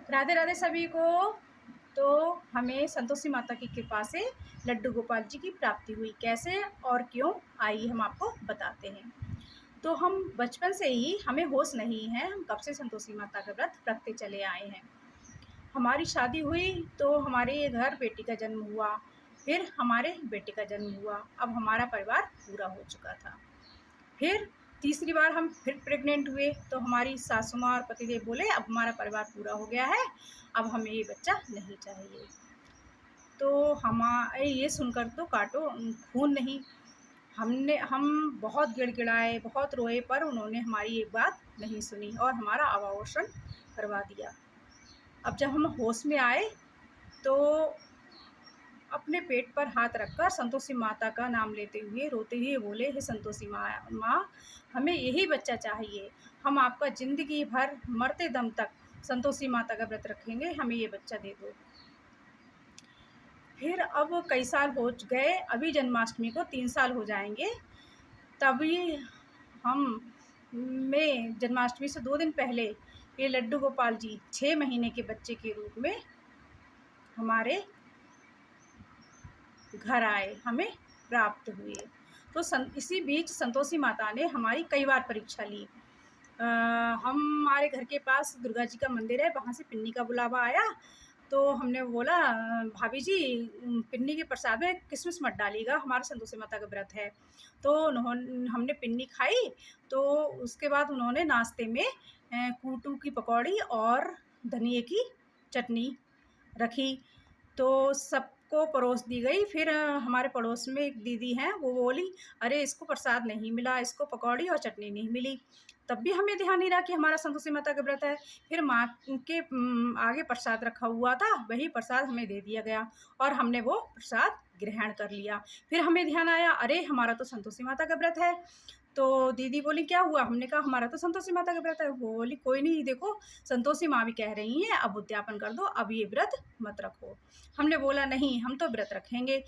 राधे राधे सभी को। तो हमें संतोषी माता की कृपा से लड्डू गोपाल जी की प्राप्ति हुई। कैसे और क्यों, आइए हम आपको बताते हैं। तो हम बचपन से ही, हमें होश नहीं है हम कब से संतोषी माता का व्रत रखते चले आए हैं। हमारी शादी हुई तो हमारे घर बेटी का जन्म हुआ, फिर हमारे बेटे का जन्म हुआ। अब हमारा परिवार पूरा हो चुका था। फिर तीसरी बार हम फिर प्रेग्नेंट हुए तो हमारी सासू माँ और पतिदेव बोले अब हमारा परिवार पूरा हो गया है, अब हमें ये बच्चा नहीं चाहिए। तो हमारे ये सुनकर तो काटो खून नहीं, हम बहुत गिड़गिड़ाए, बहुत रोए, पर उन्होंने हमारी एक बात नहीं सुनी और हमारा अबॉर्शन करवा दिया। अब जब हम होश में आए तो अपने पेट पर हाथ रखकर संतोषी माता का नाम लेते हुए रोते हुए बोले, हे संतोषी माँ, हमें यही बच्चा चाहिए। हम आपका ज़िंदगी भर मरते दम तक संतोषी माता का व्रत रखेंगे, हमें ये बच्चा दे दो। फिर अब कई साल हो गए, अभी जन्माष्टमी को 3 साल हो जाएंगे। तभी हम मैं जन्माष्टमी से 2 दिन पहले ये लड्डू गोपाल जी 6 महीने के बच्चे के रूप में हमारे घर आए, हमें प्राप्त हुए। तो इसी बीच संतोषी माता ने हमारी कई बार परीक्षा ली। हमारे घर के पास दुर्गा जी का मंदिर है, वहाँ से पिन्नी का बुलावा आया। तो हमने बोला, भाभी जी पिन्नी के प्रसाद में किशमिश मत डालिएगा, हमारा संतोषी माता का व्रत है। तो हमने पिन्नी खाई। तो उसके बाद उन्होंने नाश्ते में कूटू की पकौड़ी और धनिए की चटनी रखी, तो सबको परोस दी गई। फिर हमारे पड़ोस में एक दीदी हैं, वो बोली, अरे इसको प्रसाद नहीं मिला, इसको पकौड़ी और चटनी नहीं मिली। तब भी हमें ध्यान नहीं रहा कि हमारा संतोषी माता का व्रत है। फिर माँ के आगे प्रसाद रखा हुआ था, वही प्रसाद हमें दे दिया गया और हमने वो प्रसाद ग्रहण कर लिया। फिर हमें ध्यान आया, अरे हमारा तो संतोषी माता का व्रत है। तो दीदी बोली, क्या हुआ? हमने कहा, हमारा तो संतोषी माता का व्रत है। वो बोली, कोई नहीं, देखो संतोषी माँ भी कह रही हैं, अब उद्यापन कर दो, अब ये व्रत मत रखो। हमने बोला, नहीं हम तो व्रत रखेंगे।